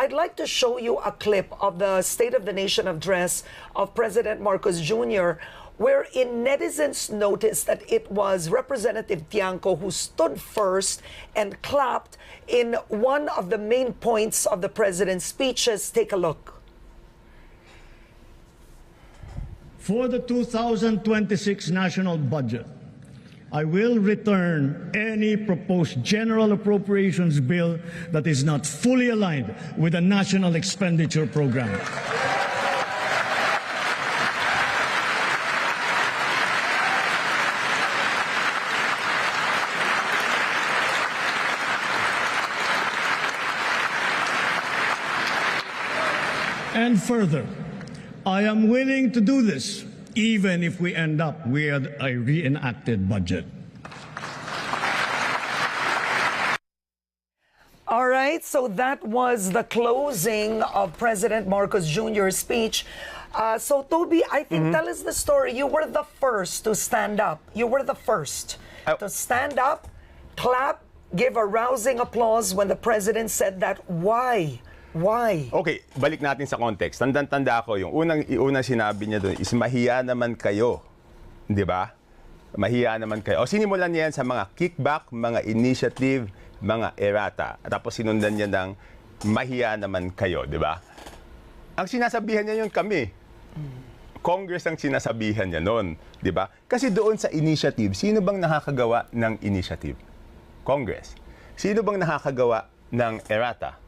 I'd like to show you a clip of the State of the Nation address of President Marcos Jr., wherein netizens noticed that it was Representative Tiangco who stood first and clapped in one of the main points of the president's speeches. Take a look. For the 2026 national budget, I will return any proposed general appropriations bill that is not fully aligned with the national expenditure program. And further, I am willing to do this even if we end up with a reenacted budget. All right, so that was the closing of President Marcos Jr.'s speech. So, Toby, I think tell us the story. You were the first to stand up. You were the first to stand up, clap, give a rousing applause when the president said that. Why? Why? Okay, balik natin sa context. Tandang-tanda ko, yung unang sinabi niya doon is mahiya naman kayo. Di ba? Mahiya naman kayo. O sinimulan niya yan sa mga kickback, mga initiative, mga errata. At tapos sinundan niya ng mahiya naman kayo. Di ba? Ang sinasabihan niya yun kami. Congress ang sinasabihan niya noon. Di ba? Kasi doon sa initiative, sino bang nakakagawa ng initiative? Congress. Sino bang nakakagawa ng errata?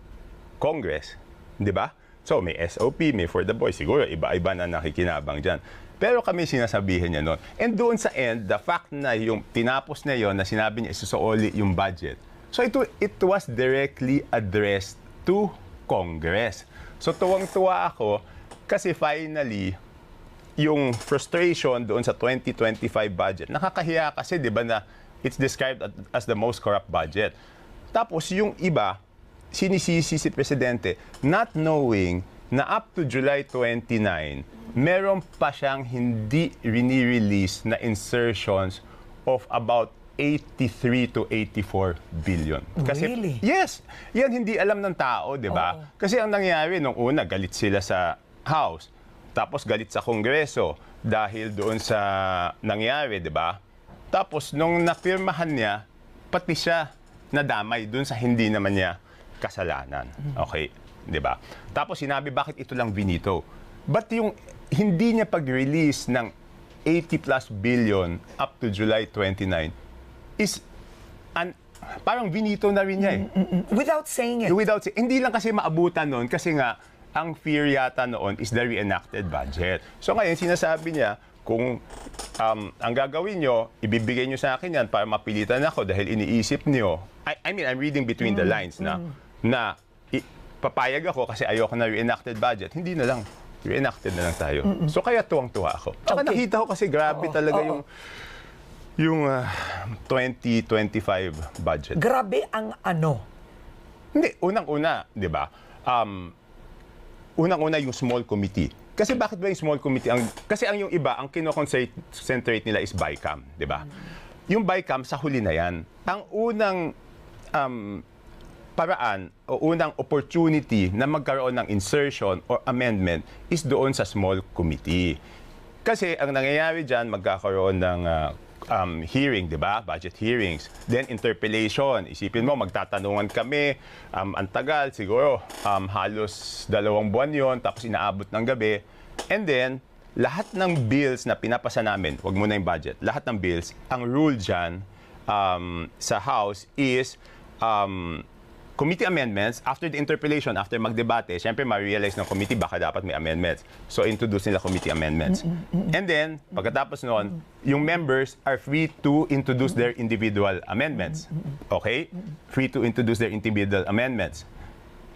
Congress, di ba? So, may SOP, may for the boys. Siguro, iba-iba na nakikinabang dyan. Pero kami sinasabihan niya noon. And doon sa end, the fact na yung tinapos na yon na sinabi niya isusuoli yung budget. So, it was directly addressed to Congress. So, tuwang-tuwa ako kasi finally, yung frustration doon sa 2025 budget, nakakahiya kasi, di ba, na it's described as the most corrupt budget. Tapos, yung iba, sinisisi si Presidente not knowing na up to July 29, meron pa siyang hindi rini-release na insertions of about 83 to 84 billion. Kasi, really? Yes! Yan hindi alam ng tao, di ba? Kasi ang nangyari nung una, galit sila sa House. Tapos galit sa Kongreso dahil doon sa nangyari, di ba? Tapos nung napirmahan niya, pati siya nadamay doon sa hindi naman niya kasalanan. Okay, 'di ba? Tapos sinabi bakit ito lang vinito. But yung hindi niya pag-release ng 80 plus billion up to July 29 is parang vinito na rin niya eh. Without saying it. Hindi lang kasi maabutan noon kasi nga ang fear yata noon is the reenacted budget. So ngayon sinasabi niya kung ang gagawin nyo, ibibigay nyo sa akin yan para mapilitan ako dahil iniisip nyo. I mean, I'm reading between the lines na papayag ako kasi ayoko na reenacted budget. Hindi na lang. Reenacted na lang tayo. So kaya tuwang-tuwa ako. Tsaka nakita ko kasi grabe talaga yung 2025 budget. Grabe ang ano? Hindi, unang-una, di ba? Unang-una yung small committee. Kasi bakit ba yung small committee? Kasi yung iba, ang kino-concentrate nila is BICAM, di ba? Yung BICAM, sa huli na yan. Ang unang paraan o unang opportunity na magkaroon ng insertion or amendment is doon sa small committee. Kasi ang nangyayari dyan, magkakaroon ng hearing, di ba? Budget hearings. Then interpellation. Isipin mo, magtatanungan kami. Ang tagal, siguro halos 2 buwan yon, tapos inaabot ng gabi. And then, lahat ng bills na pinapasa namin, wag muna yung budget, lahat ng bills, ang rule dyan sa House is committee amendments. After the interpellation, after magdebate, syempre ma-realize ng committee baka dapat may amendments. So, introduce nila committee amendments. And then, pagkatapos noon, yung members are free to introduce their individual amendments. Okay? Free to introduce their individual amendments.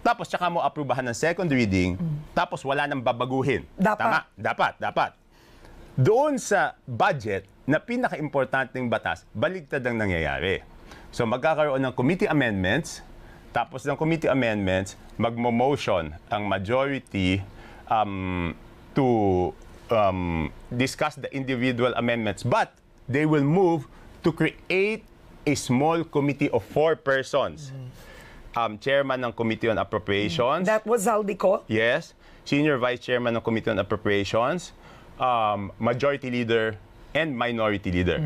Tapos, tsaka mo aprubahan ng second reading, tapos wala nang babaguhin. Dapat. Tama? Dapat. Doon sa budget, na pinaka-importanting batas, baligtad ang nangyayari. So, magkakaroon ng committee amendments. Tapos ng committee amendments, magmo-motion ang majority to discuss the individual amendments. But they will move to create a small committee of 4 persons chairman ng Committee on Appropriations. That was Zaldico. Yes. Senior Vice Chairman ng Committee on Appropriations, Majority Leader, and Minority Leader.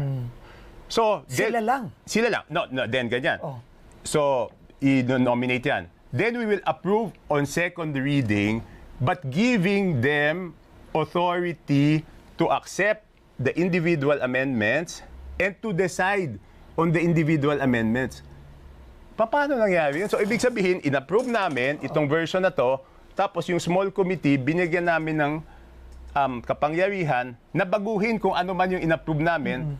So, Sila lang. Sila lang. No, then ganyan. Oh. So, i-nominate yan. Then we will approve on second reading, but giving them authority to accept the individual amendments and to decide on the individual amendments. Paano nangyari yun? So, ibig sabihin, in-approve namin itong version na to, tapos yung small committee, binigyan namin ng kapangyarihan na baguhin kung ano man yung in-approve namin.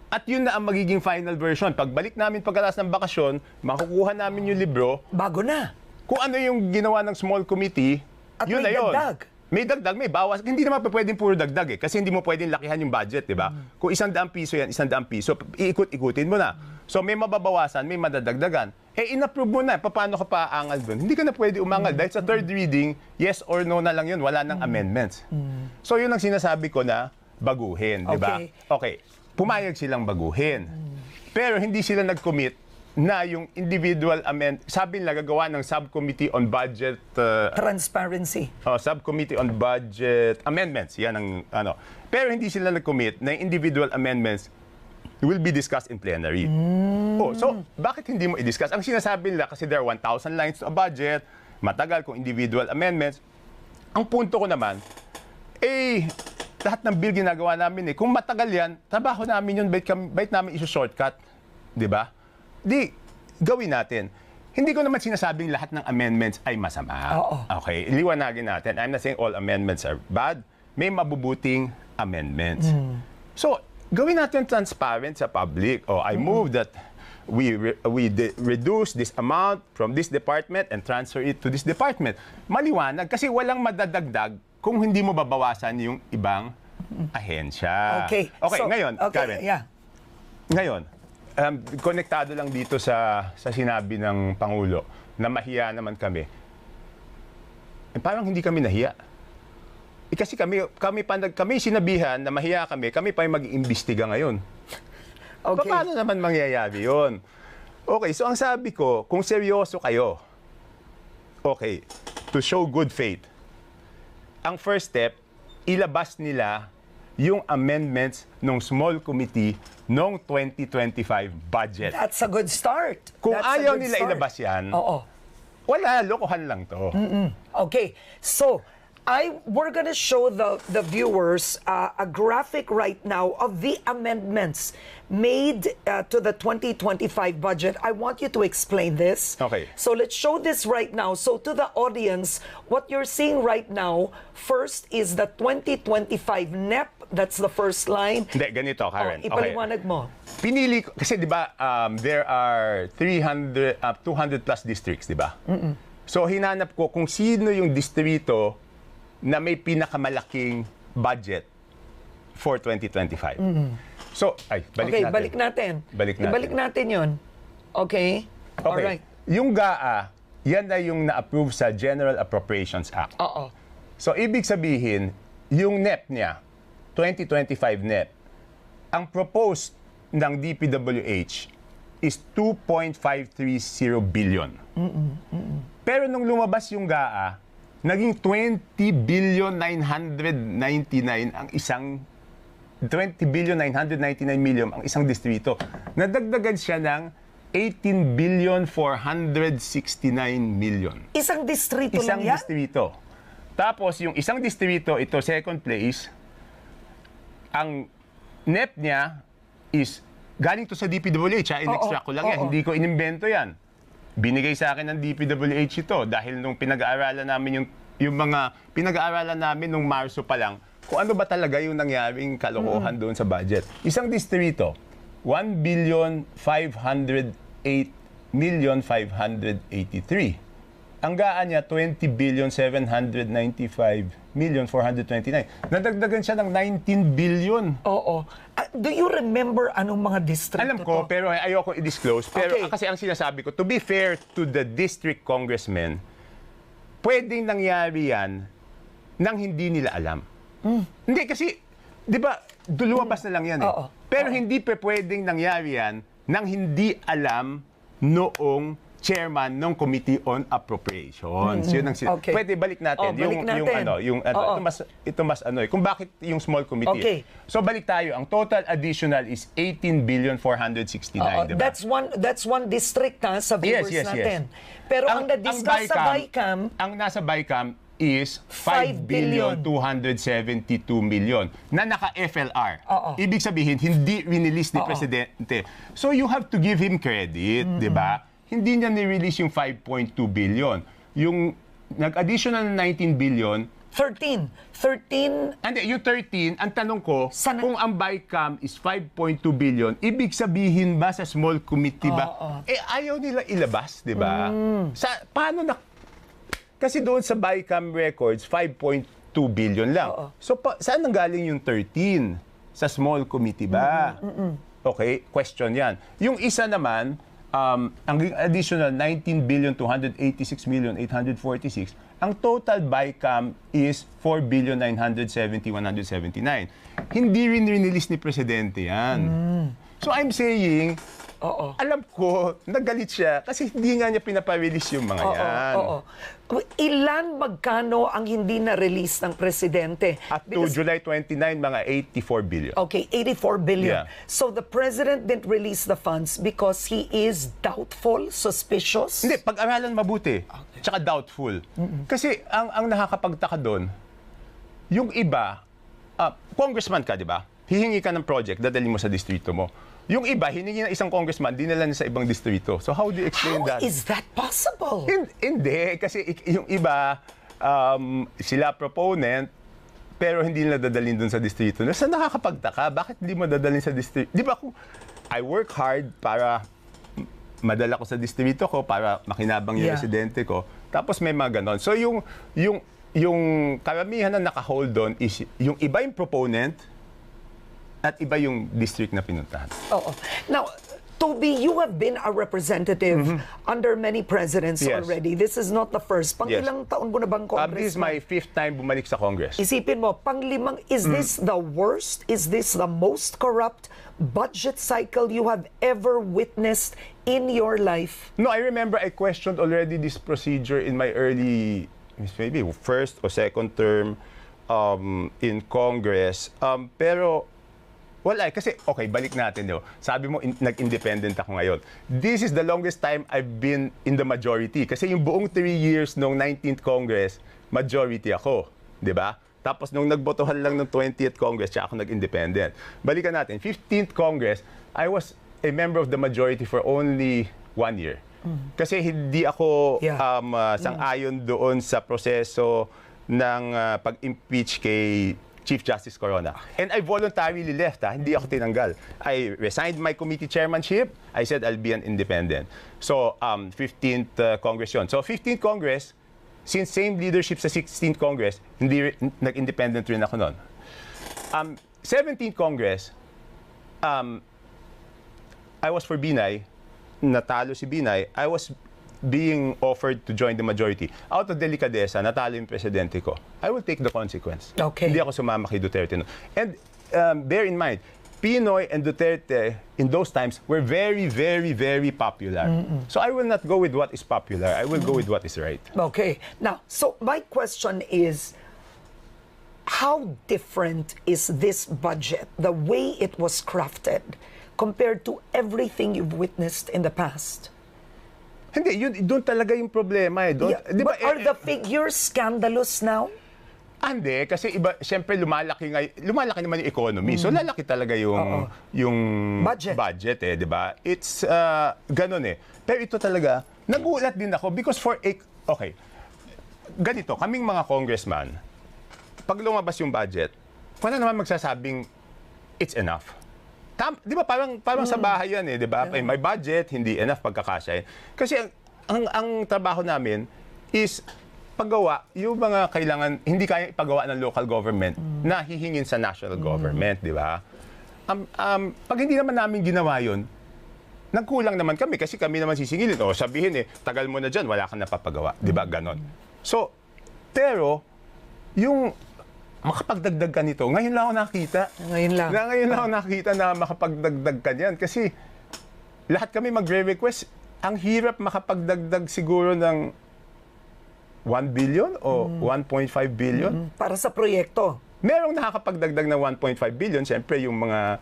At yun na ang magiging final version. Pagbalik namin pagkatapos ng bakasyon, makukuha namin yung libro. Bago na. Kung ano yung ginawa ng small committee, At yun may na yun. dagdag. May dagdag, may bawas. Hindi naman pa pwedeng puro dagdag eh. Kasi hindi mo pwedeng lakihan yung budget, di ba? Kung 100 piso yan, 100 piso, iikot-ikutin mo na. So may mababawasan, may madadagdagan. Eh, in-approve mo na. Paano ka pa aangal doon? Hindi ka na pwede umangal. Dahil sa third reading, yes or no na lang yun. Wala nang amendments. So yun ang sinasabi ko na baguhin, di ba? Okay. Okay. Pumayag silang baguhin. Pero hindi sila nag-commit na yung individual sabi nila gagawa ng subcommittee on budget Transparency. subcommittee on budget amendments. Yan ang ano. Pero hindi sila nag-commit na yung individual amendments will be discussed in plenary. Oh, so bakit hindi mo i-discuss? Ang sinasabi nila kasi there are 1,000 lines to a budget, matagal kung individual amendments. Ang punto ko naman, lahat ng bill ginagawa namin eh. Kung matagal yan, trabaho namin yun, bait namin iso-shortcut. Di ba? Di, gawin natin. Hindi ko naman sinasabing lahat ng amendments ay masama. Oo. Okay, liwanagin natin. I'm not saying all amendments are bad. May mabubuting amendments. So, gawin natin transparent sa public. I move that we reduce this amount from this department and transfer it to this department. Maliwanag kasi walang madadagdag kung hindi mo babawasan yung ibang ahensya. Okay. Okay, So, ngayon, okay, Karen. yeah. Ngayon, konektado lang dito sa sinabi ng Pangulo na mahiya naman kami. Parang hindi kami nahiya. Kasi kami sinabihan na mahiya kami pa yung mag-iimbestiga ngayon. Okay. Paano naman mangyayari yun? Okay, so ang sabi ko, kung seryoso kayo, okay, to show good faith, ang first step, ilabas nila yung amendments ng small committee noong 2025 budget. That's a good start. Kung That's a ayaw good nila start. ilabas yan, Oo. wala, lokohan lang to. Okay, so we're gonna show the viewers a graphic right now of the amendments made to the 2025 budget. I want you to explain this. Okay. So let's show this right now. So to the audience, what you're seeing right now, first is the 2025 NEP. That's the first line. Hindi, ganito, Karen. Ipaliwanag mo. Pinili ko, kasi di ba, there are 200 plus districts, di ba? So hinanap ko kung sino yung distrito na may pinakamalaking budget for 2025. So, balik natin. Ibalik natin yun. Okay? Okay. Alright. Yung GAA, yan na yung na-approve sa General Appropriations Act. Oo. So, ibig sabihin, yung NEP niya, 2025 NEP, ang proposed ng DPWH is 2.530 billion. Pero nung lumabas yung GAA, naging 20,999 ang isang 20,999 million ang isang distrito. Nadagdagan siya ng 18,469 million. Isang distrito Isang lang yan? distrito. Tapos yung isang distrito, ito second place, ang NEP niya is galing to sa DPWH. In-extract ko lang yan. Oo. Hindi ko inimbento yan. Binigay sa akin ng DPWH ito dahil nung pinag-aaralan namin yung mga pinag-aaralan namin nung Marso pa lang kung ano ba talaga yung nangyaring kalokohan doon sa budget. Isang distrito, 1,508,583. Ang gaan niya, 20,795,429. Nadagdagan siya ng 19 billion. Oo. Do you remember anong mga distrito Alam ko, to? pero ayoko i-disclose. Pero Okay. kasi ang sinasabi ko, to be fair to the district congressmen, pwedeng nangyari yan nang hindi nila alam. Hindi kasi, di ba, lumabas na lang yan Oo. Pero hindi pwedeng nangyari yan nang hindi alam noong chairman ng Committee on Appropriations. Yun ang Okay. Pwede balik natin Balik natin. Oo. ito mas ano kung bakit yung small committee. Okay. So balik tayo, ang total additional is 18,469,000, di ba? That's one district sa viewers Yes. natin. Pero ang na-discuss sa BICAM, ang nasa BICAM is 5 billion. 5,272 million na naka-FLR. Oo. Ibig sabihin, hindi release ni Presidente. So you have to give him credit, di ba? Hindi niya ni-release yung 5.2 billion. Yung nag-additional na 19 billion, 13. hindi, yung 13, ang tanong ko, Sana- kung ang BICAM is 5.2 billion, ibig sabihin ba sa small committee ba? Ayaw nila ilabas, di ba? Paano na... Kasi doon sa BICAM records, 5.2 billion lang. So, saan nanggaling yung 13? Sa small committee ba? Okay, question yan. Yung isa naman, ang additional 19,286,846, ang total BICAM is 4,970,179. Hindi rin release ni Presidente yan. So I'm saying, alam ko, nagalit siya kasi hindi nga niya pinapa-release yung mga yan. Ilan magkano ang hindi na-release ng Presidente? Up to July 29, mga 84 billion. Okay, 84 billion. Yeah. So the President didn't release the funds because he is doubtful, suspicious? Hindi, pag-aralan mabuti. Tsaka doubtful. Kasi ang nakakapagtaka doon, yung iba, congressman ka, di ba? Hihingi ka ng project, dadali mo sa distrito mo. Yung iba, hiningi ng isang congressman, dinala na sa ibang distrito. So how do you explain that? Is that possible? Hindi, kasi yung iba, sila proponent, pero hindi nila dadalhin doon sa distrito. Sa nakakapagtaka, bakit hindi mo dadalhin sa distrito? Di ba kung I work hard para madala ko sa distrito ko, para makinabang yung residente ko, tapos may mga ganon. So yung karamihan na naka-hold on is yung iba yung proponent, at iba yung district na pinuntahan. Now, Toby, you have been a representative under many presidents Yes. already. This is not the first. Pang Yes. ilang taon mo na bang congressman? This is my 5th time bumalik sa Congress. Isipin mo, panglimang, is this the worst? Is this the most corrupt budget cycle you have ever witnessed in your life? No, I remember I questioned already this procedure in my early, maybe first or second term in Congress. Pero wala, kasi, okay, balik natin. Sabi mo, nag-independent ako ngayon. This is the longest time I've been in the majority. Kasi yung buong 3 years nung 19th Congress, majority ako. Di ba? Tapos nung nagbotohan lang ng 20th Congress, tsaka ako nag-independent. Balikan natin, 15th Congress, I was a member of the majority for only 1 year. Kasi hindi ako sang-ayon doon sa proseso ng pag-impeach kay Chief Justice Corona. And I voluntarily left, hindi ako tinanggal. I resigned my committee chairmanship. I said I'll be an independent. So, 15th Congress yun. So, 15th Congress, since same leadership sa 16th Congress, nag-independent rin ako nun. 17th Congress, I was for Binay, natalo si Binay. I was being offered to join the majority. Out of delicadeza, natalo yung presidente ko. I will take the consequence. Okay. Hindi ako sumama kay Duterte. No. And bear in mind, Pinoy and Duterte in those times were very, very, very popular. So I will not go with what is popular. I will go with what is right. Okay. Now, so my question is, how different is this budget, the way it was crafted, compared to everything you've witnessed in the past? Hindi, doon talaga yung problema eh. Di ba, But are the figures scandalous now? Hindi, kasi iba, siyempre lumalaki naman yung economy. So lalaki talaga yung budget eh, di ba? It's ganun eh. Pero ito talaga, nagulat din ako because okay, ganito, kaming mga congressman, pag lumabas yung budget, kung na naman magsasabing it's enough. Di ba parang sa bahay yan eh, di ba? May budget, hindi enough pagkakasya. Kasi ang trabaho namin is paggawa yung mga kailangan, hindi kaya ipagawa ng local government na hihingin sa national government, di ba? Pag hindi naman namin ginawa yun, nagkulang naman kami kasi kami naman sisingilin. O sabihin tagal mo na dyan, wala kang napapagawa. Di ba? Ganon. So, pero, yung makapagdagdag ka nito. Ngayon lang ako nakita. Ngayon lang. Ngayon lang ako nakita na makapagdagdag ka niyan. Kasi lahat kami magre-request, ang hirap makapagdagdag siguro ng 1 billion o 1.5 billion. Para sa proyekto. Merong nakakapagdagdag ng 1.5 billion, siyempre yung mga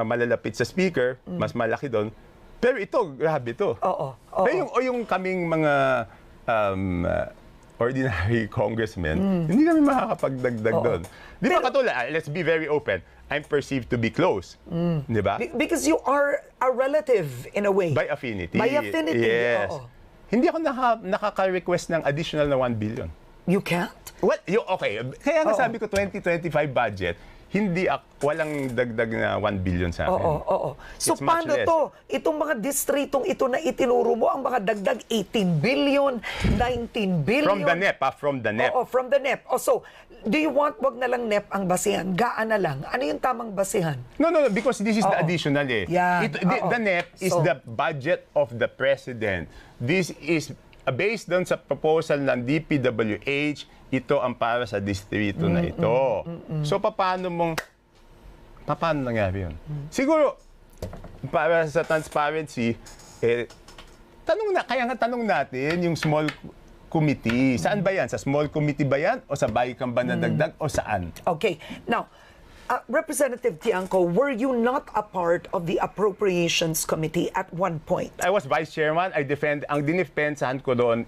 malalapit sa speaker, mas malaki doon. Pero ito, grabe ito. Oo. Pero yung kaming mga ordinary congressmen, hindi kami makakapagdagdag doon. Di ba katulad, let's be very open, I'm perceived to be close. Di ba? Because you are a relative in a way. By affinity. By affinity, Yes. oo. Hindi ako nakaka-request ng additional na 1 billion. You can't? Well, okay. Kaya nga sabi ko 2025 budget, walang dagdag na 1 billion sa akin. Oo. So It's much paano less. to? Itong mga distritong ito na itinuro mo, ang mga dagdag 18 billion, 19 billion. From the NEP, from the NEP. Oo, from the NEP. So, do you want wag na lang NEP ang basihan? Gaan na lang. Ano yung tamang basihan? No, because this is the additional eh. Yan. The NEP is So, the budget of the president. This is based doon sa proposal ng DPWH, ito ang para sa distrito na ito. So, paano nangyari yun? Siguro, para sa transparency, kaya nga tanong natin yung small committee. Saan ba yan? Sa small committee ba yan? O sa BICAM ba na dagdag? O saan? Okay. Now, Representative Tiangco, were you not a part of the Appropriations Committee at one point? I was vice chairman. Ang dinipensahan ko doon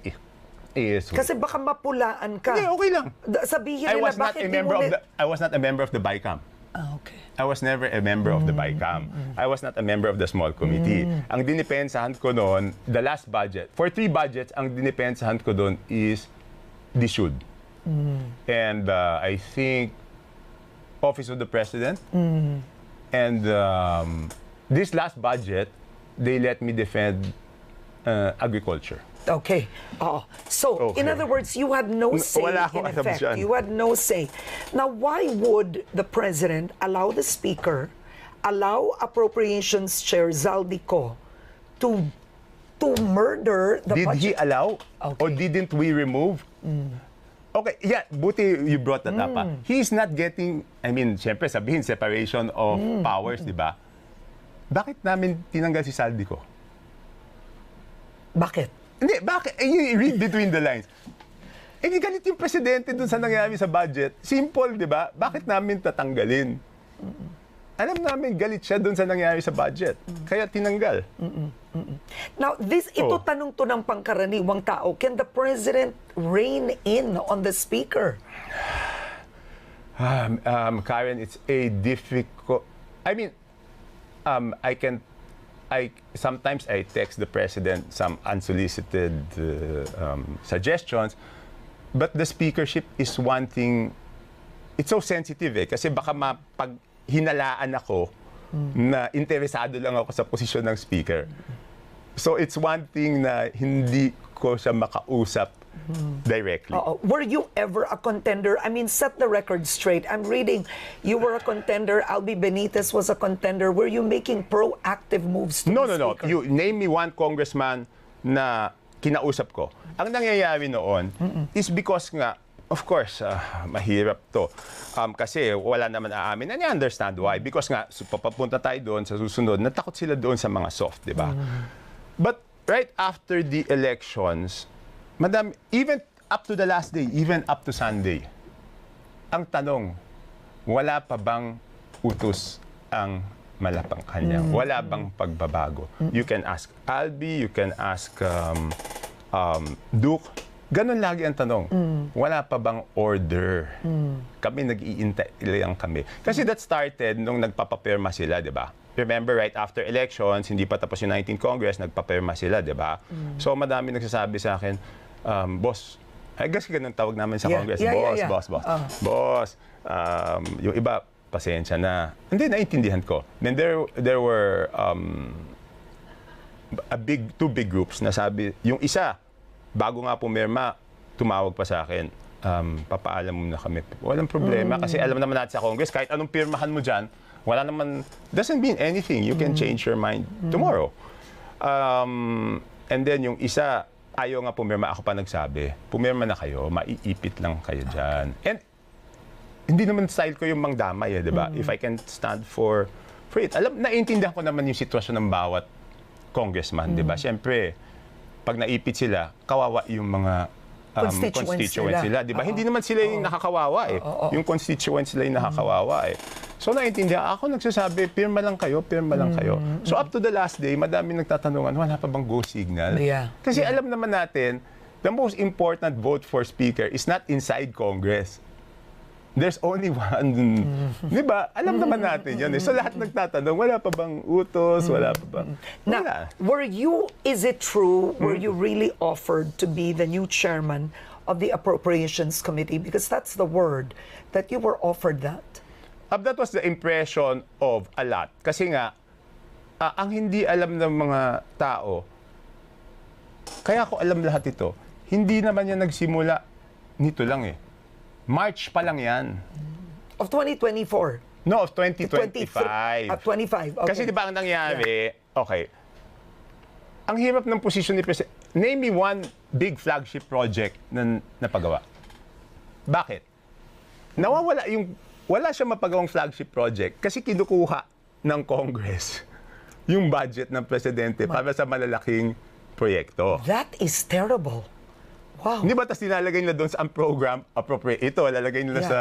is... Kasi baka mapulaan ka. Hindi, okay lang. Sabihin I nila, was not bakit a di member mo of the I was not a member of the BICAM. Okay. I was never a member of the BICAM. I was not a member of the small committee. Ang dinipensahan ko doon, the last budget, for 3 budgets, ang dinipensahan ko doon is DSUD. And I think Office of the President. And this last budget, they let me defend agriculture. Okay. So, in Okay. other words, you had no say Wala akong in alam effect. dyan. You had no say. Now, why would the President allow the Speaker, allow Appropriations Chair Zaldico to murder the Did he budget? allow? Okay. Or didn't we remove? Okay, yeah, buti you brought that up. He's not getting, syempre sabihin, separation of powers, di ba? Bakit namin tinanggal si Zaldico? Bakit? Hindi, bakit? You read between the lines. Di galit yung presidente dun sa nangyari sa budget. Simple, di ba? Bakit namin tatanggalin? Alam namin galit siya dun sa nangyari sa budget. Kaya tinanggal. Now, ito tanong to ng pangkaraniwang tao. Can the President rein in on the Speaker? Karen, it's a difficult... sometimes I text the president some unsolicited suggestions, but the speakership is one thing. It's so sensitive kasi baka pag hinalaan ako na interesado lang ako sa posisyon ng speaker. So it's one thing na hindi ko siya makausap directly. Were you ever a contender? Set the record straight. I'm reading, you were a contender. Albi Benitez was a contender. Were you making proactive moves to No. the Speaker? You name me one congressman na kinausap ko. Ang nangyayari noon is because nga, of course, mahirap to. Kasi wala naman aamin. And I understand why. Because nga, papapunta tayo doon sa susunod, natakot sila doon sa mga soft, di ba? But right after the elections, Madam, even up to the last day, even up to Sunday, ang tanong, wala pa bang utos ang Malacanang? Wala bang pagbabago? You can ask Albi, you can ask Duke. Ganon lagi ang tanong. Wala pa bang order? Kami nag-iintay lang kami. Kasi that started nung nagpapapirma sila, di ba? Remember, right after elections, hindi pa tapos yung 19th Congress, nagpapirma sila, di ba? So, madami nagsasabi sa akin, boss, I guess ganun tawag namin sa Congress, boss. Boss, yung iba, pasensya na. Hindi, naiintindihan ko. Then there were two big groups na sabi, yung isa, bago nga pumirma, tumawag pa sa akin, papaalam muna kami. Walang problema kasi alam naman natin sa Congress, kahit anong pirmahan mo dyan, wala naman, doesn't mean anything. You can change your mind tomorrow. And then yung isa, ayaw nga pumirma, ako pa nagsabi, pumirma na kayo, maiipit lang kayo dyan. And hindi naman style ko yung mangdamay, di ba? If I can stand for it. Naiintindihan ko naman yung sitwasyon ng bawat congressman, di ba? Siyempre, pag naipit sila, kawawa yung mga constituents sila, di ba? Hindi naman sila yung nakakawawa eh. Yung constituents sila yung nakakawawa eh. So naintindihan, ako nagsasabi, pirma lang kayo, pirma lang kayo. So up to the last day, madami nagtatanungan, wala pa bang go signal? Yeah. Kasi alam naman natin, the most important vote for speaker is not inside Congress. There's only one. Di ba? Alam naman natin yun eh. So lahat nagtatanong, wala pa bang utos? Wala pa bang... Now, is it true, were you really offered to be the new chairman of the Appropriations Committee? Because that's the word, that you were offered that. That was the impression of a lot. Kasi nga, ang hindi alam ng mga tao, kaya ko alam lahat ito, hindi naman yan nagsimula nito lang eh. March pa lang yan. Of 2024? No, of 2025. 25, okay. Kasi di ba ang nangyari, okay, ang hirap ng posisyon ni President, name me one big flagship project na napagawa. Bakit? Wala siya mapagawang flagship project kasi kinukuha ng Congress yung budget ng Presidente para sa malalaking proyekto. That is terrible. Wow. Hindi ba, tas nilalagay nila doon sa ang program, appropriate. Ito, lalagay nila sa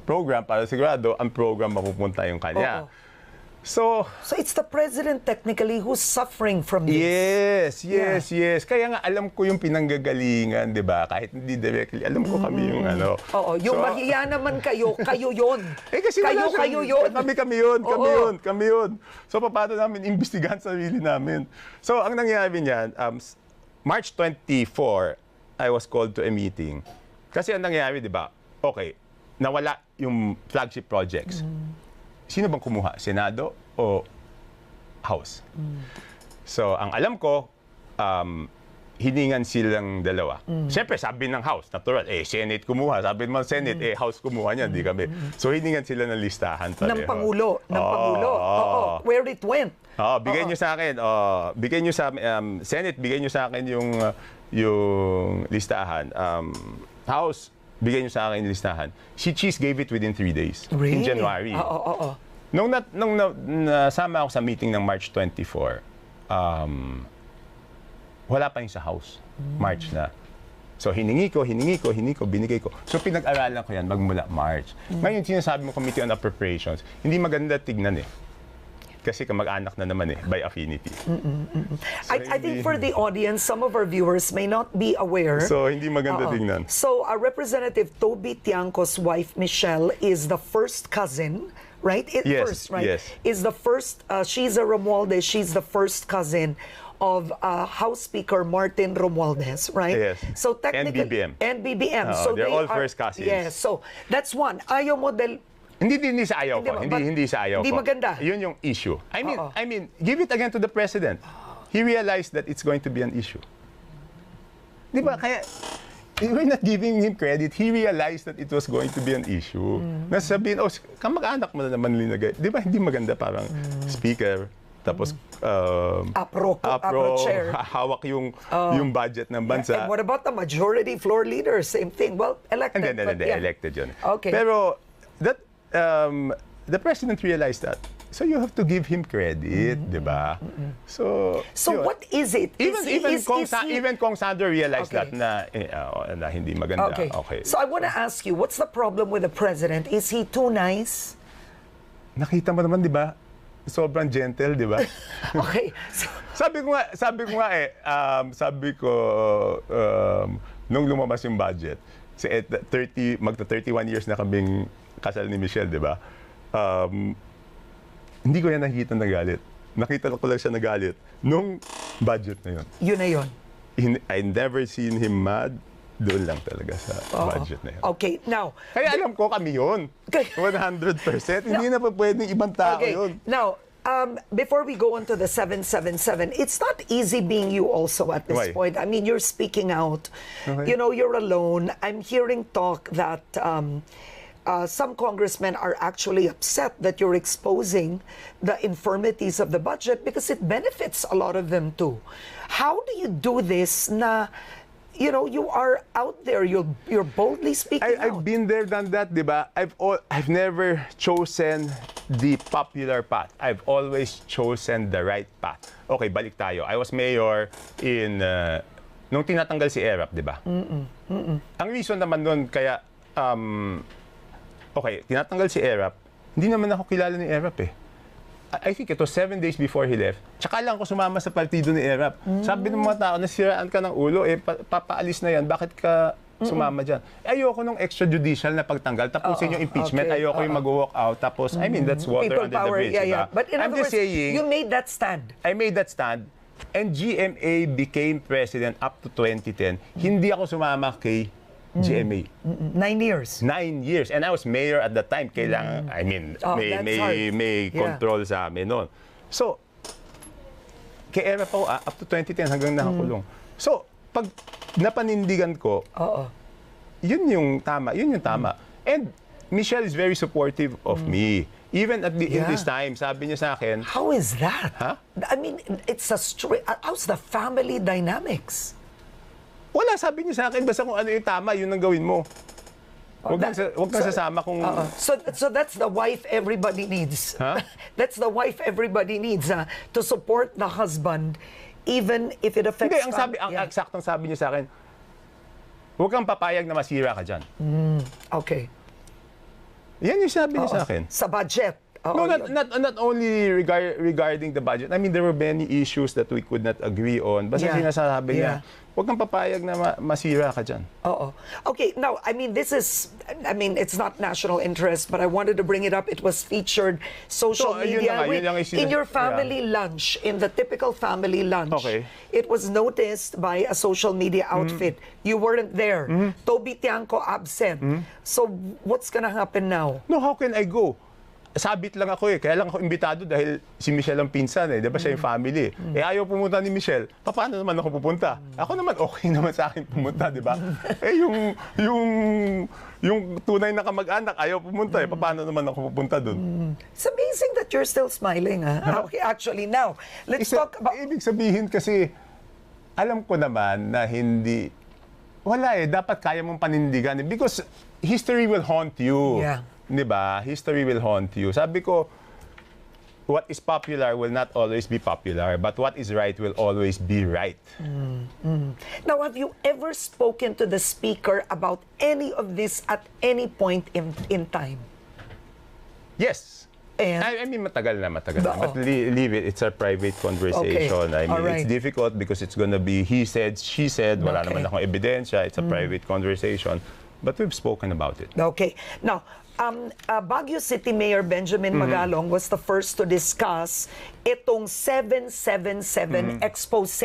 program para sigurado ang program mapupunta yung kanya. So it's the president technically who's suffering from this. Yes. Kaya nga alam ko yung pinanggagalingan, 'di ba? Kahit hindi directly, alam ko kami yung ano. Oo, yung mahiya naman kayo yun. Kasi kayo yun. Kami yun. So paano namin imbestigahan sarili namin? So ang nangyari niyan, March 24, I was called to a meeting. Kasi ang nangyari, 'di ba? Okay, nawala yung flagship projects. Sino bang kumuha? Senado o House? So, ang alam ko, hiningan silang dalawa. Siyempre, sabi ng House, natural, Senate kumuha. Sabi naman Senate, House kumuha niya, di kami. So, hiningan sila ng listahan. Ng Pangulo. Oo. Where it went. Bigay niyo sa akin. Bigay niyo sa Senate, bigay niyo sa akin yung listahan. House, bigay niyo sa akin yung listahan. Si Cheese gave it within 3 days. Really? In January. Oo. Nung nasama ako sa meeting ng March 24, wala pa yung sa House. March na. So hiningi ko, binigay ko. So pinag-aralan ko yan magmula March. Ngayon, sinasabi mo Committee on Appropriations, hindi maganda tignan eh. Kasi kamag-anak na naman by affinity. So, I think for the audience, some of our viewers may not be aware. So, hindi maganda tingnan. So, Representative Toby Tiangco's wife, Michelle, is the first cousin, right? Yes. Is the first, she's a Romualdez, she's the first cousin of House Speaker Martin Romualdez, right? Yes. So, technically, NBBM. So they're all first cousins. Yes, so that's one. Ayaw mo Hindi sa ayaw ko. Hindi sa ayaw ko. Hindi maganda. Yun yung issue. I mean, give it again to the president. He realized that it's going to be an issue. Di ba? Kaya, we're not giving him credit. He realized that it was going to be an issue. Nasabihin, kamag-anak mo na naman linagay. Di ba? Hindi maganda parang speaker. Tapos, Apro chair. Hawak yung budget ng bansa. And what about the majority floor leader? Same thing. Well, elected. Hindi, elected yun. Okay. Pero, the president realized that. So you have to give him credit, di ba? So what is it? Even Kong Sandro realized that na hindi maganda. Okay. So I want to ask you, what's the problem with the president? Is he too nice? Nakita mo naman, di ba? Sobrang gentle, di ba? Okay. Sabi ko nung lumabas yung budget, magta 31 years na kaming kasal ni Michelle, di ba? Hindi ko yan nakikita na galit. Nakita ko lang siya nagalit nung budget na yun. Yun na yun. I never seen him mad. Doon lang talaga sa budget na yun. Okay, now... Kaya alam ko kami yun. 100%. Hindi na pa pwedeng ibang tao yun. Now, before we go on to the 777, it's not easy being you also at this point. I mean, you're speaking out. Okay. You know, you're alone. I'm hearing talk that... some congressmen are actually upset that you're exposing the infirmities of the budget because it benefits a lot of them too. How do you do this na you know, you are out there. You're boldly speaking out. I've been there, done that, di ba? I've never chosen the popular path. I've always chosen the right path. Okay, balik tayo. I was mayor in nung tinatanggal si Erap, di ba? Ang reason naman nun kaya okay, tinatanggal si Erap, hindi naman ako kilala ni Erap eh. I think it was 7 days before he left. Tsaka lang ako sumama sa partido ni Erap. Sabi ng mga tao, nasiraan ka ng ulo, papaalis na yan, bakit ka sumama dyan? Ayoko nung extrajudicial na pagtanggal, tapusin yung impeachment, ayoko yung mag-walk out, tapos, I mean, that's water People under power, the bridge, diba? But in I'm other just words, saying, you made that stand. I made that stand, and GMA became president up to 2010. Hindi ako sumama kay GMA. 9 years. 9 years. And I was mayor at that time. Kailangan, I mean, may control sa amin noon. So, kay Erap ako, up to 2010 hanggang nakakulong. So, pag napanindigan ko, yun yung tama. And Michelle is very supportive of me. Even at in this time, sabi niya sa akin, How is that? Huh? I mean, it's a how's the family dynamics? wala, sabi niya sa akin, basta kung ano yung tama, yun ang gawin mo. Huwag kang sasama kung... So that's the wife everybody needs. Huh? That's the wife everybody needs to support the husband even if it affects... Hindi, ang eksaktong sabi niya sa akin, huwag kang papayag na masira ka dyan. Okay. Yan yung sabi niya sa akin. Sa budget. No, not only regarding the budget. I mean, there were many issues that we could not agree on. Basta sinasabi niya, huwag kang papayag na masira ka dyan. Okay, now, I mean, it's not national interest, but I wanted to bring it up. It was featured social media. In your family lunch, in the typical family lunch, it was noticed by a social media outfit. You weren't there. Toby Tiangco absent. So, what's gonna happen now? No, how can I go? Sabit lang ako eh. Kaya lang ako imbitado dahil si Michelle ang pinsan eh. Di ba siya yung family? Ayaw pumunta ni Michelle. Paano naman ako pupunta? Ako naman okay naman sa akin pumunta, di ba? Yung tunay na kamag-anak, ayaw pumunta eh. Paano naman ako pupunta dun? It's amazing that you're still smiling, ha? Okay, actually, now, let's talk about... Ibig sabihin kasi, alam ko naman na hindi... Wala eh. Dapat kaya mong panindigan eh. Because history will haunt you. Yeah. Diba? History will haunt you. Sabi ko, what is popular will not always be popular, but what is right will always be right. Now, have you ever spoken to the speaker about any of this at any point in time? Yes. And? I mean, matagal na. But leave it. It's a private conversation. Okay. I mean, it's difficult because it's gonna be he said, she said, wala naman akong ebidensya. It's a private conversation. But we've spoken about it. Okay. Now, Baguio City Mayor Benjamin Magalong was the first to discuss itong 777 expose.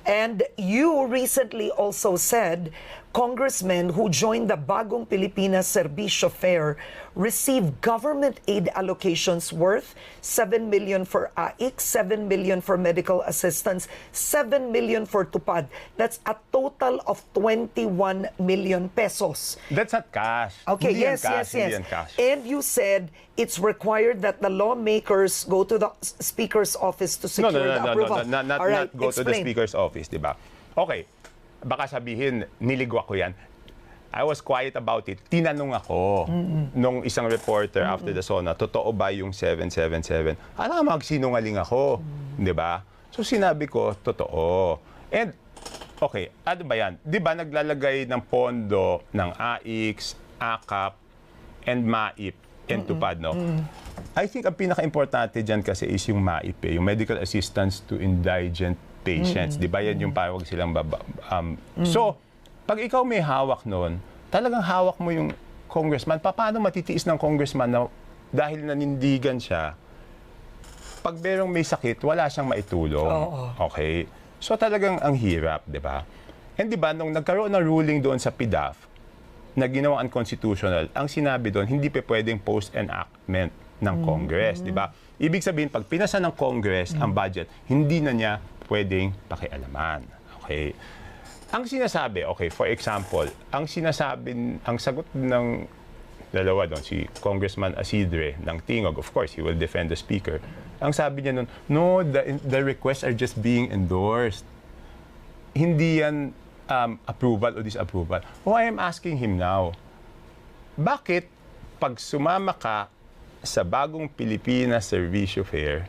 And you recently also said congressmen who joined the Bagong Pilipinas Serbisyo Fair received government aid allocations worth 7 million for AIC, 7 million for medical assistance, 7 million for TUPAD. That's a total of 21 million pesos. That's not cash. Okay, Hindi yes. Yan cash. And you said it's required that the lawmakers go to the Speaker's office to secure the approval. Not go to the Speaker's office, di ba? Okay, baka sabihin, niligwa ko yan. I was quiet about it. Tinanong ako nung isang reporter after the SONA, totoo ba yung 777? Alam, magsinungaling ako. Di ba? So sinabi ko, totoo. And, okay, ano ba yan? Di ba naglalagay ng pondo ng AIX, AKAP, and MAIP, and TUPAD, no? I think ang pinaka-importante dyan kasi is yung MAIP, yung Medical Assistance to Indigent Patients. Di ba yan yung parang silang So, pag ikaw may hawak nun, talagang hawak mo yung congressman. Paano matitiis ng congressman na dahil nanindigan siya, pag merong may sakit, wala siyang maitulong. Okay? So talagang ang hirap, di ba? And di ba, nung nagkaroon ng ruling doon sa PDAF, na ginawa unconstitutional, ang sinabi doon, hindi pa pwedeng post-enactment ng Congress, di ba? Ibig sabihin, pag pinasa ng Congress ang budget, hindi na niya pwedeng pakialaman. Okay? Ang sinasabi, okay, for example, ang sagot ng dalawa doon, si Congressman Asidre ng Tingog, of course, he will defend the Speaker. Ang sabi niya noon, no, the requests are just being endorsed. Hindi yan approval o disapproval. Who I am asking him now, bakit pag sumama ka sa bagong Pilipinas Servisyo Fair,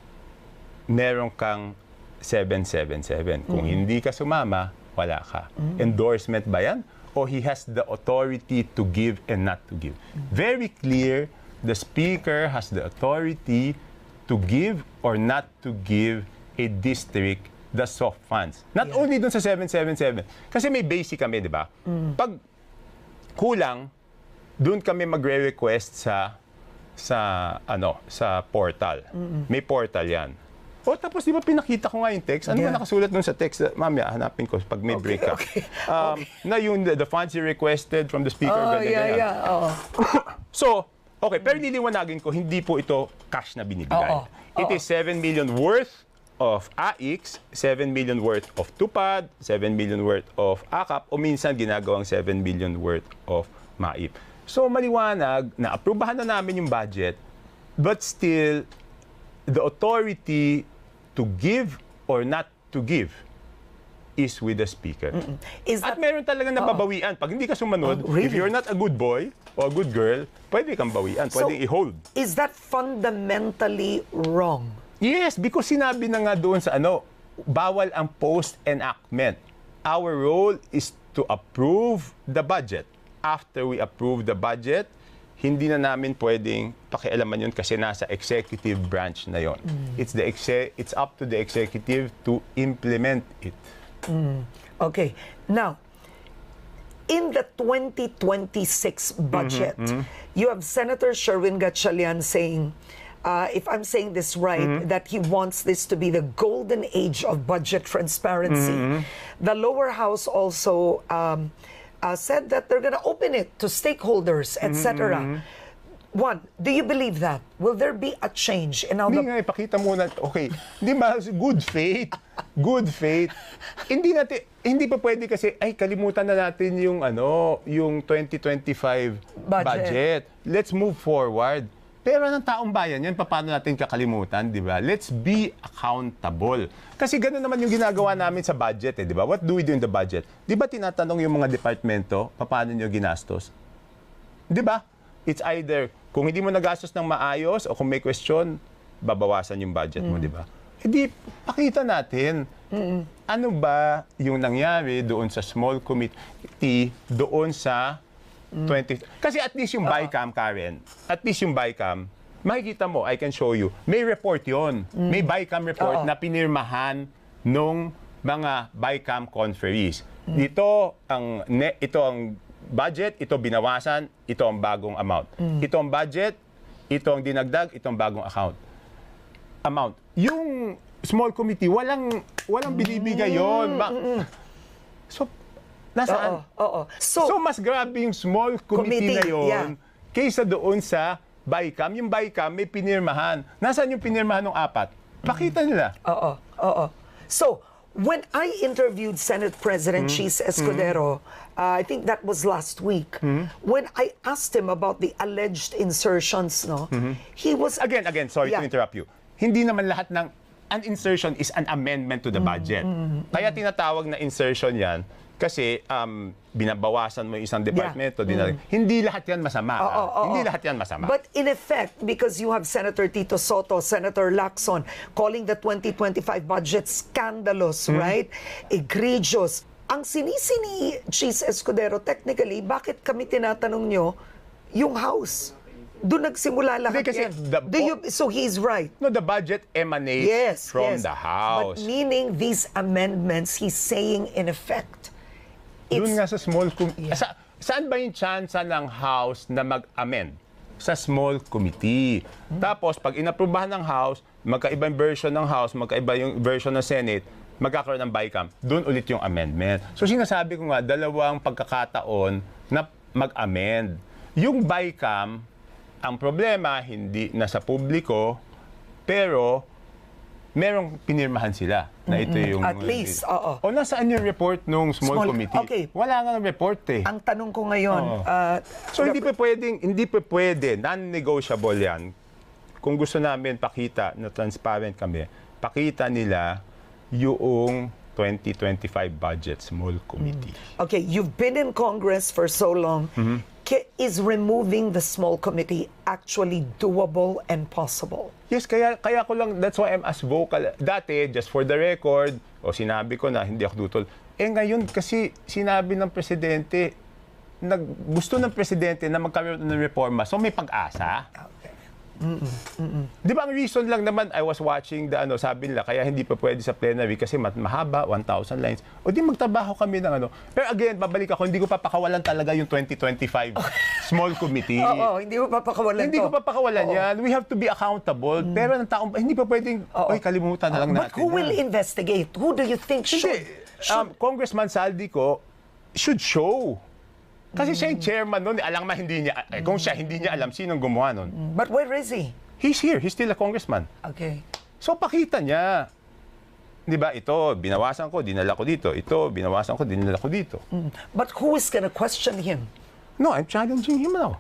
meron kang 777. Kung hindi ka sumama, wala ka. Endorsement ba yan? O he has the authority to give and not to give? Very clear, the Speaker has the authority to give or not to give a district the soft funds. Not only dun sa 777. Kasi may basic kami, di ba? Pag kulang, dun kami magre-request sa portal. May portal yan. O tapos di ba pinakita ko nga yung text? Ano ba nakasulat dun sa text? Mamaya, hanapin ko pag may break ka. Na yung the funds you requested from the Speaker. So, okay, pero liliwanagin ko, hindi po ito cash na binibigay. It is 7 million worth of AIX, 7 million worth of TUPAD, 7 million worth of AKAP, o minsan ginagawang 7 million worth of MAIP. So maliwanag na aprubahan na namin yung budget, but still, the authority to give or not to give is with the Speaker. At meron talaga nababawian. Pag hindi ka sumunod, if you're not a good boy or a good girl, pwede kang bawian, pwede i-hold. Is that fundamentally wrong? Yes, because sinabi na nga doon sa bawal ang post-enactment. Our role is to approve the budget. After we approve the budget, hindi na namin pwedeng pakialaman yun kasi nasa executive branch na yon. It's up to the executive to implement it. Okay. Now, in the 2026 budget, you have Senator Sherwin Gatchalian saying, if I'm saying this right, that he wants this to be the golden age of budget transparency. The lower house also said that they're going to open it to stakeholders, etc. One, do you believe that? Will there be a change in how Hindi nga, ipakita muna. Okay, di ba, good faith. Good faith. Hindi pa pwede kasi, kalimutan na natin yung, yung 2025 budget. Let's move forward. Pero ng taong bayan yan, paano natin kakalimutan, di ba? Let's be accountable. Kasi gano'n naman yung ginagawa namin sa budget, di ba? What do we do in the budget? Di ba tinatanong yung mga departamento, paano nyo ginastos? Di ba? It's either, kung hindi mo nagastos ng maayos o kung may question, babawasan yung budget mo, di ba? Hindi, pakita natin. Ano ba yung nangyari doon sa small committee, doon sa 20... Kasi at least yung BICAM, Karen, at least yung BICAM, makikita mo, I can show you, may report yon. May BICAM report na pinirmahan nung mga BICAM conferees. Ito ang budget, ito binawasan, ito ang bagong amount. Ito ang budget, ito ang dinagdag, ito ang bagong amount. Yung small committee, walang binibigay yon. So, nasaan? So, mas grabe yung small committee na yon kaysa doon sa BICAM. Yung BICAM may pinirmahan. Nasaan yung pinirmahan ng 4? Pakita nila. So, when I interviewed Senate President Chis Escudero, I think that was last week, when I asked him about the alleged insertions, he was... Again, sorry to interrupt you. Hindi naman lahat ng an insertion is an amendment to the budget. Kaya tinatawag na insertion yan kasi binabawasan mo isang departamento. Hindi lahat yan masama. Hindi lahat yan masama. But in effect, because you have Senator Tito Soto, Senator Lacson, calling the 2025 budget scandalous, right? Egregious. Ang sinisi ni Chis Escudero, technically, bakit kami tinatanong nyo yung House? Doon nagsimula lahat yan. So he's right. No, the budget emanates from the House. But meaning these amendments, he's saying in effect, doon nga sa small committee. Saan ba yung chance ng House na mag-amend? Sa small committee. Tapos, pag inaprubahan ng House, magkaiba yung version ng House, magkaiba yung version ng Senate, magkakaroon ng BICAM, doon ulit yung amendment. So, sinasabi ko nga, dalawang pagkakataon na mag-amend. Yung BICAM, ang problema, hindi nasa publiko, pero merong pinirmahan sila na ito yung... At least, oo. O nasaan yung report nung small committee? Okay. Wala nga ng report eh. Ang tanong ko ngayon... So hindi pa pwede, non-negotiable yan. Kung gusto namin pakita na transparent kami, pakita nila yung 2025 budget small committee. Okay, you've been in Congress for so long. Is removing the small committee actually doable and possible? Yes, kaya ko lang, that's why I'm as vocal. Dati, just for the record, sinabi ko na hindi ako dutol. Ngayon kasi sinabi ng presidente, gusto ng presidente na magkaroon ng reforma, so may pag-asa. Okay. Di ba ang reason lang naman, I was watching sabi nila, kaya hindi pa pwede sa plenary kasi mahaba, 1,000 lines. O di magtrabaho kami ng Pero again, babalik ako, hindi ko papakawalan talaga yung 2025 small committee. Oo, hindi mo papakawalan Hindi ko papakawalan yan. We have to be accountable. Pero ng taong, hindi pa pwedeng, kalimutan na lang natin. But who will investigate? Who do you think should? Congressman Saldico should show. Kasi siya yung chairman nun, alam hindi niya, kung siya hindi niya alam, sinong gumawa nun? But where is he? He's here, he's still a congressman. Okay. So pakita niya. Di ba, ito, binawasan ko, dinala ko dito. Ito, binawasan ko, dinala ko dito. But who is gonna question him? No, I'm challenging him now.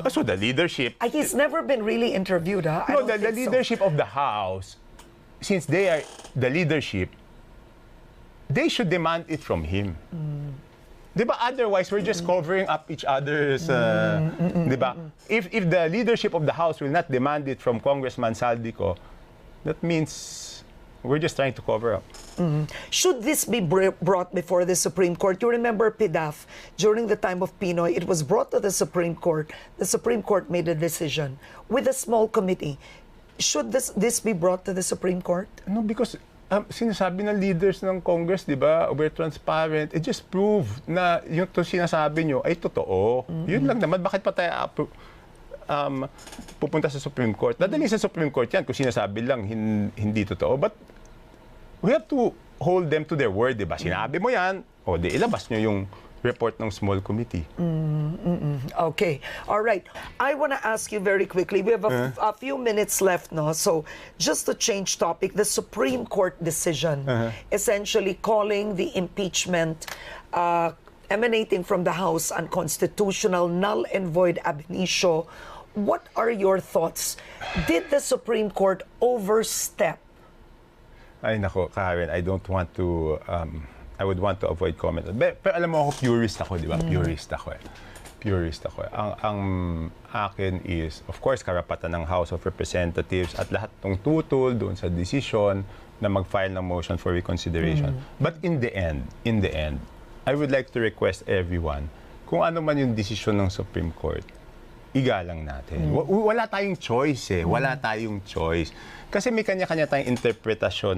So the leadership... He's never been really interviewed, huh? No, the leadership of the House, since they are the leadership, they should demand it from him. Di ba? Otherwise, we're just covering up each other's... Di ba? If the leadership of the House will not demand it from Congressman Saldico, that means we're just trying to cover up. Should this be brought before the Supreme Court? You remember PDAF, during the time of Pinoy, it was brought to the Supreme Court. The Supreme Court made a decision with a small committee. Should this be brought to the Supreme Court? No, because sinasabi ng leaders ng Congress, di ba, we're transparent. It just prove na yung sinasabi nyo ay totoo. Yun lang naman. Bakit pa tayo pupunta sa Supreme Court? Dadali sa Supreme Court yan kung sinasabi lang hindi totoo. But we have to hold them to their word, di ba? Sinabi mo yan, di ilabas nyo yung report ng small committee. Okay. All right. I want to ask you very quickly. We have a few minutes left, no? So just to change topic, the Supreme Court decision essentially calling the impeachment emanating from the House unconstitutional, null and void ab initio. What are your thoughts? Did the Supreme Court overstep? Ay nako, Karen, I don't want to I would want to avoid comment. Pero alam mo ako, purist ako, di ba? Purist ako eh. Purist ako eh. Ang akin is, of course, karapatan ng House of Representatives at lahat ng tutol doon sa decision na mag-file ng motion for reconsideration. But in the end, I would like to request everyone, kung ano man yung decision ng Supreme Court, igalang natin. Wala tayong choice eh. Wala tayong choice. Kasi may kanya-kanya tayong interpretasyon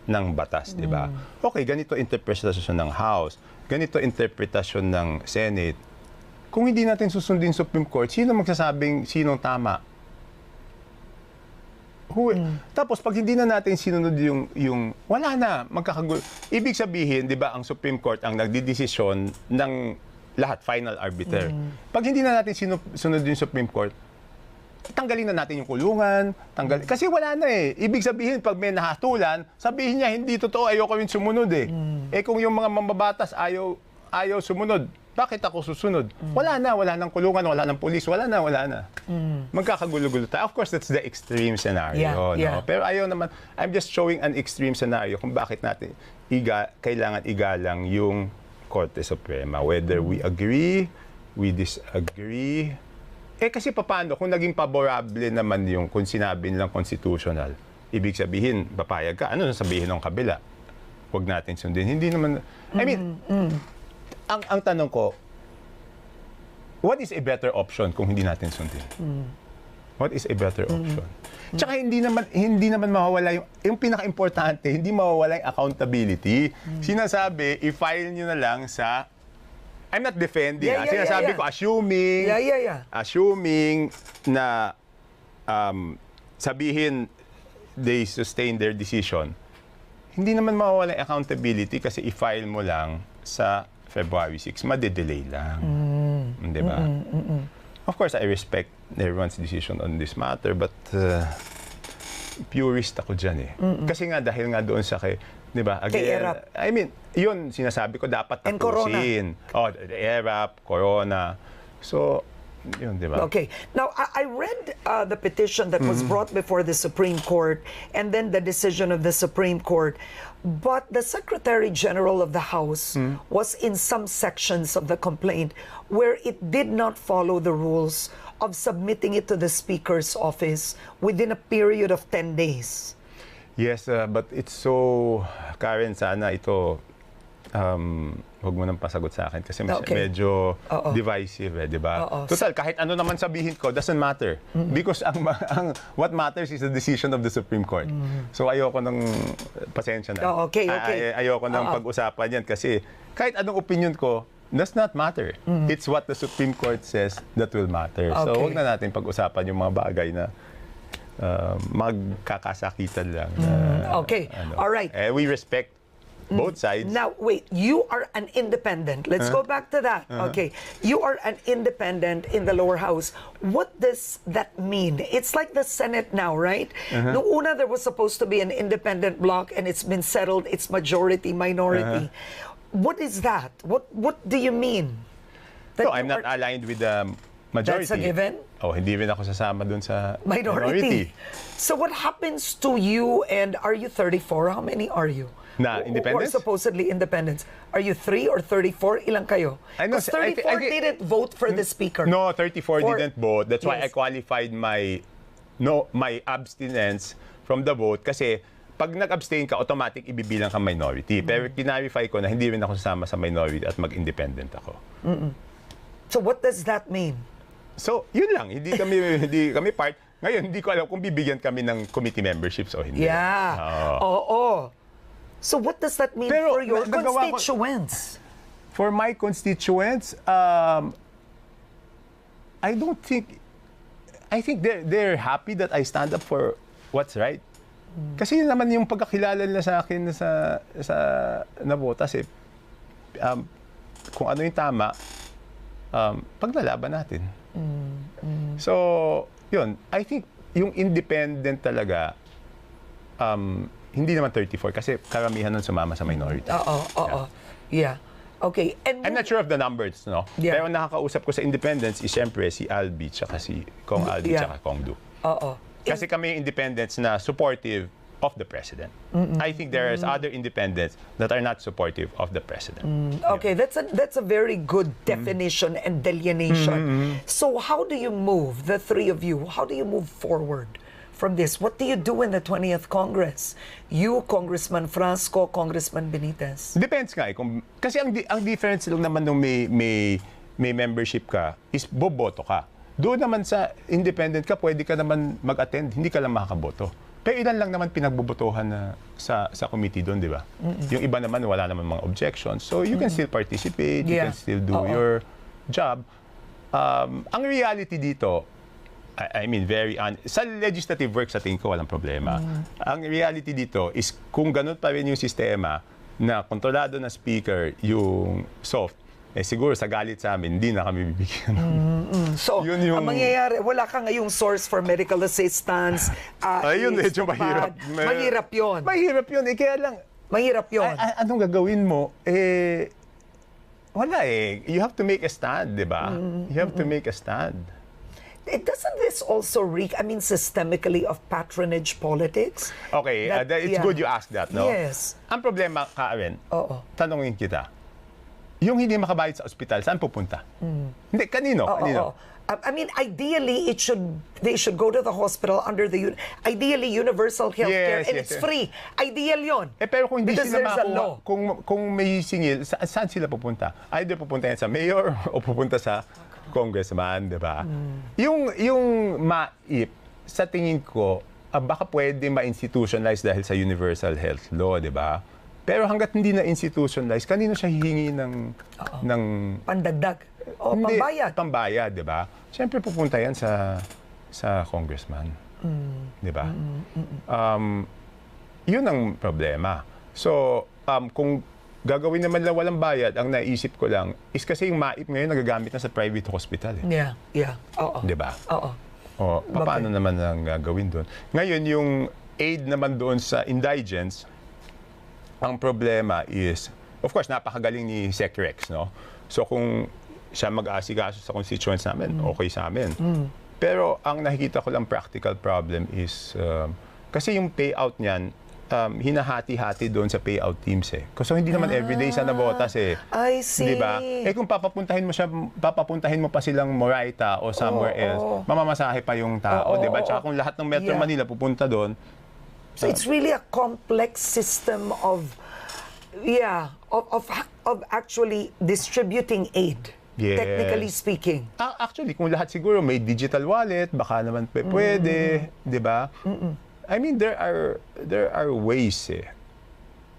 ng batas, di ba? Okay, ganito interpretasyon ng House, ganito interpretasyon ng Senate. Kung hindi natin susundin Supreme Court, sino magsasabing sinong tama? Tapos pag hindi na natin sinunod yung wala na, magkakagulo. Ibig sabihin, di ba, ang Supreme Court ang nagdidesisyon ng lahat, final arbiter. Pag hindi na natin sunod yung Supreme Court, tanggalin na natin yung kulungan, kasi wala na eh. Ibig sabihin, pag may nahatulan, sabihin niya, hindi totoo, ayoko yung sumunod eh. Kung yung mga mambabatas ayaw sumunod, bakit ako susunod? Wala nang kulungan, wala nang pulis, wala na. Magkakagulo-gulo tayo. Of course, that's the extreme scenario. No? Pero ayaw naman, I'm just showing an extreme scenario kung bakit natin kailangan igalang yung Korte Suprema. Whether we agree, we disagree, kasi paano kung naging favorable naman yung kung sinabi nilang constitutional, ibig sabihin, papayag ka. Ano sabihin ng kabila? Huwag natin sundin. Hindi naman, I mean, ang tanong ko, what is a better option kung hindi natin sundin? What is a better option? Tsaka hindi naman mawawala yung pinaka-importante, hindi mawawala yung accountability. Sinasabi, i-file nyo na lang sa I'm not defending. Sinasabi ko, assuming na sabihin they sustain their decision, hindi naman mawawala accountability kasi i-file mo lang sa February 6. Madedelay lang. Di ba? Of course, I respect everyone's decision on this matter, but purist ako dyan eh. Kasi nga, dahil nga doon sa di ba? Again, I mean, yun, sinasabi ko, dapat tapusin. ERAP, Corona. So, Yun, di ba? Okay. Now, I read the petition that was brought before the Supreme Court and then the decision of the Supreme Court. But the Secretary General of the House was in some sections of the complaint where it did not follow the rules of submitting it to the Speaker's office within a period of 10 days. Yes, but it's so... Karen, sana ito... huwag mo nang pasagot sa akin kasi medyo divisive, di ba? Total, kahit ano naman sabihin ko, doesn't matter. Because what matters is the decision of the Supreme Court. So ayoko nang pasensya na. Okay. Ayoko nang pag-usapan yan kasi kahit anong opinion ko, does not matter. It's what the Supreme Court says that will matter. So huwag na natin pag-usapan yung mga bagay na magkakasakitan lang. Okay, all right. We respect both sides. Now, wait, you are an independent. Let's go back to that. Okay. You are an independent in the lower house. What does that mean? It's like the Senate now, right? Noong una, there was supposed to be an independent bloc and it's been settled. It's majority, minority. What is that? What do you mean? No, I'm not aligned with the majority. That's a given? Oh, hindi rin ako sasama dun sa minority. So what happens to you, and are you 34? How many are you? Na independents? Or supposedly independents. Are you 3 or 34? Ilang kayo? Because 34 didn't vote for the Speaker. No, 34 didn't vote. That's why I Yes. qualified my abstinence from the vote kasi pag nag-abstain ka, automatic ibibilang ka minority. Pero kinarify ko na hindi rin ako sasama sa minority at mag-independent ako. So what does that mean? So, yun lang. Hindi kami part. Ngayon, hindi ko alam kung bibigyan kami ng committee memberships o hindi. Yeah. Oo. So what does that mean Pero, for your nagawa ko- constituents? For my constituents, I think they're happy that I stand up for what's right. Kasi yun naman yung pagkakilala nila sa akin sa nabotas eh. Kung ano yung tama, paglalaban natin. So, yun. I think yung independent talaga, hindi naman 34 kasi karamihan nun sumama sa minority. Yeah. Okay. And I'm not sure of the numbers, no? Yeah. Pero nakakausap ko sa independents is siyempre si Albi tsaka si Kong Albi Yeah. tsaka Kong Du. Oo. Kasi kami yung independents na supportive of the president. I think there's other independents that are not supportive of the president. Okay, that's a very good definition and delineation. So how do you move, the three of you, how do you move forward from this? What do you do in the 20th Congress? You, Congressman Frasco, Congressman Benitez. Depends nga eh. Kasi ang difference lang naman nung may membership ka is boboto ka. Doon naman sa independent ka, pwede ka naman mag-attend, hindi ka lang makakaboto. Pero ilan lang naman pinagbobotohan na sa committee doon, di ba? Yung iba naman, wala naman mga objections. So you can still participate, you can still do your job. Ang reality dito, I mean, sa legislative work sa tingin ko, walang problema. Ang reality dito is kung ganun pa rin yung sistema na kontrolado na speaker yung soft, siguro sa galit sa amin, hindi na kami bibigyan. So, ang mangyayari, wala ka ngayong source for medical assistance. Ayun, medyo mahirap. Mahirap yun. Mahirap yun. Kaya lang, Mahirap yun. anong gagawin mo? Wala eh. You have to make a stand, di ba? You have to make a stand. Doesn't this also reek, systemically of patronage politics? Okay, it's good you ask that, no? Yes. Ang problema, Karen, Oo. tanongin kita, yung hindi makabayad sa ospital, saan pupunta? Hindi, kanino? Kanino? Ideally, they should go to the hospital under ideally universal healthcare, Yes, and yes, it's yes. free. Ideally yon. Pero kung hindi Because sila there's a law. makakuha, kung may singil, saan sila pupunta? Either pupunta yan sa mayor o pupunta sa congressman, di ba? Yung MAIP, sa tingin ko, baka pwede ma-institutionalize dahil sa universal health law, di ba? Pero hanggat hindi na institutionalize, kanino siya hihingi ng Pandagdag. O, hindi, pambayad. pambayad, di ba? Siyempre pupunta yan sa congressman. Di ba? Yun ang problema. So, kung gagawin naman lang walang bayad, ang naisip ko lang is kasi yung MAIP ngayon nagagamit na sa private hospital. Eh. Yeah. Oo. Di ba? Oo. O, paano naman ang gagawin doon? Ngayon, yung aid naman doon sa indigents, ang problema is, of course, napakagaling ni Sec Rex, no? So kung siya mag-aasikaso sa constituents namin, okay sa amin. Pero ang nakikita ko lang practical problem is, kasi yung payout niyan, hinahati-hati doon sa payout teams eh. Kasi hindi naman everyday siya nabotas eh. I see. Di ba? Eh kung papapuntahin mo pa silang Moraita o somewhere else, mamamasahe pa yung tao, di ba? Tsaka kung lahat ng Metro Manila pupunta doon. So it's really a complex system of actually distributing aid. Yes. Technically speaking. Actually, kung lahat siguro may digital wallet, baka naman pwede, di ba? I mean, there are ways eh.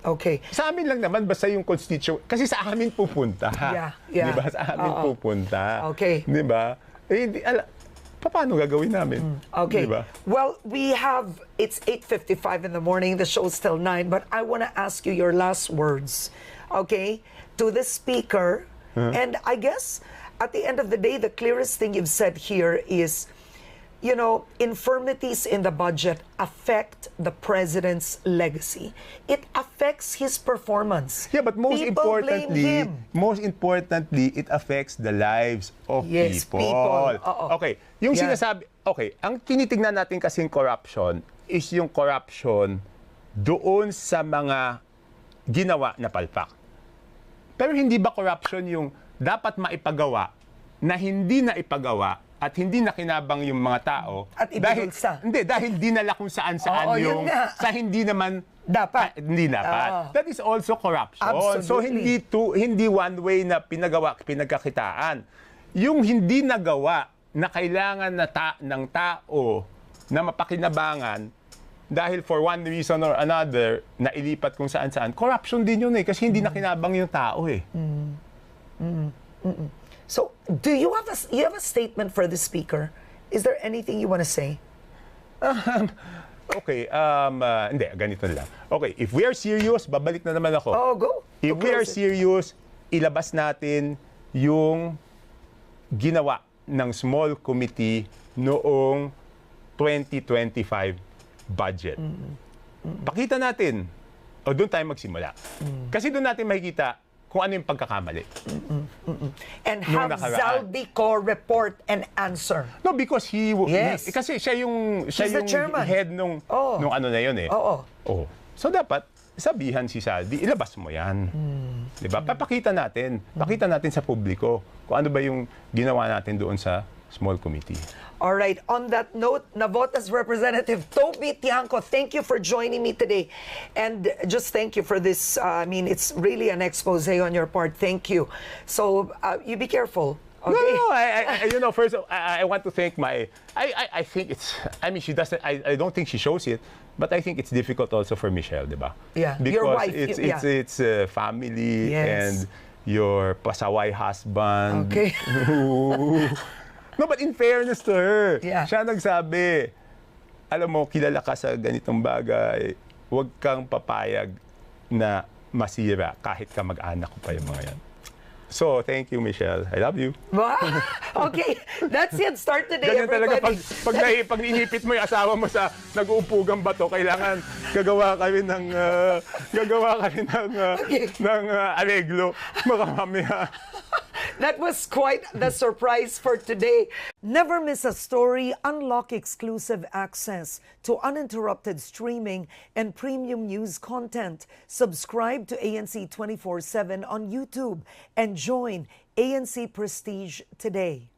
Okay. Sa amin lang naman, basta yung constituent, kasi sa amin pupunta. Yeah. Di ba? Sa amin pupunta. Okay. Di ba? Eh, paano gagawin namin? Okay. Di ba? Well, it's 8:55 in the morning, the show's till 9, but I want to ask you your last words, okay, to the speaker. And I guess, at the end of the day, the clearest thing you've said here is, you know, infirmities in the budget affect the president's legacy. It affects his performance. Yeah, but most People blame him. importantly, it affects the lives of Yes, people. Oo. Okay, yung Yeah. sinasabi, okay, ang tinitignan natin kasing corruption is yung corruption doon sa mga ginawa na palpak. Pero hindi ba corruption yung dapat maipagawa na hindi na ipagawa at hindi nakinabang yung mga tao At dahil ibinulsa. dahil dinala kung saan-saan Oo, yun yung nga. sa hindi naman Dapat. hindi dapat. That is also corruption. So Absolutely. hindi one way na pinagkakitaan. Yung hindi nagawa na kailangan ng tao na mapakinabangan dahil for one reason or another na ilipat kung saan-saan, corruption din yun eh kasi hindi nakinabang yung tao eh. So, do you have a statement for the speaker? Is there anything you want to say? Okay, hindi, ganito na lang. Okay, if we are serious, babalik na naman ako. Oh, go. If we are serious, ilabas natin yung ginawa ng small committee noong 2025 budget. Pakita natin, o doon tayo magsimula. Kasi doon natin makikita kung ano yung pagkakamali. And Nung have nakaraan. Zaldico report and answer. No, because Yes. kasi siya yung He's the chairman. head nung ano na yun eh. Oo. Oh. So dapat sabihan si Saldi, ilabas mo 'yan. 'Di ba? Pakita natin sa publiko kung ano ba yung ginawa natin doon sa small committee. All right. On that note, Navotas Representative Toby Tiangco, thank you for joining me today. And just thank you for this. I mean, it's really an expose on your part. Thank you. So, you be careful. Okay? No, I first I want to thank I think it's, I mean, she doesn't, I don't think she shows it, but I think it's difficult also for Michelle, di ba? Yeah, Because your wife, it's family Yes. and your pasaway husband. Okay. No, but in fairness to her, Yeah. siya nagsabi, alam mo, kilala ka sa ganitong bagay, huwag kang papayag na masira kahit ka mag-anak ko pa yung mga yan. So, thank you, Michelle. I love you. Wow. Okay, that's it. Start the day, Ganyan talaga everybody. pag inipit mo yung asawa mo sa nag-uupugang bato, kailangan gagawa ka rin ng areglo. Baka mamaya. That was quite the surprise for today. Never miss a story. Unlock exclusive access to uninterrupted streaming and premium news content. Subscribe to ANC 24/7 on YouTube and join ANC Prestige today.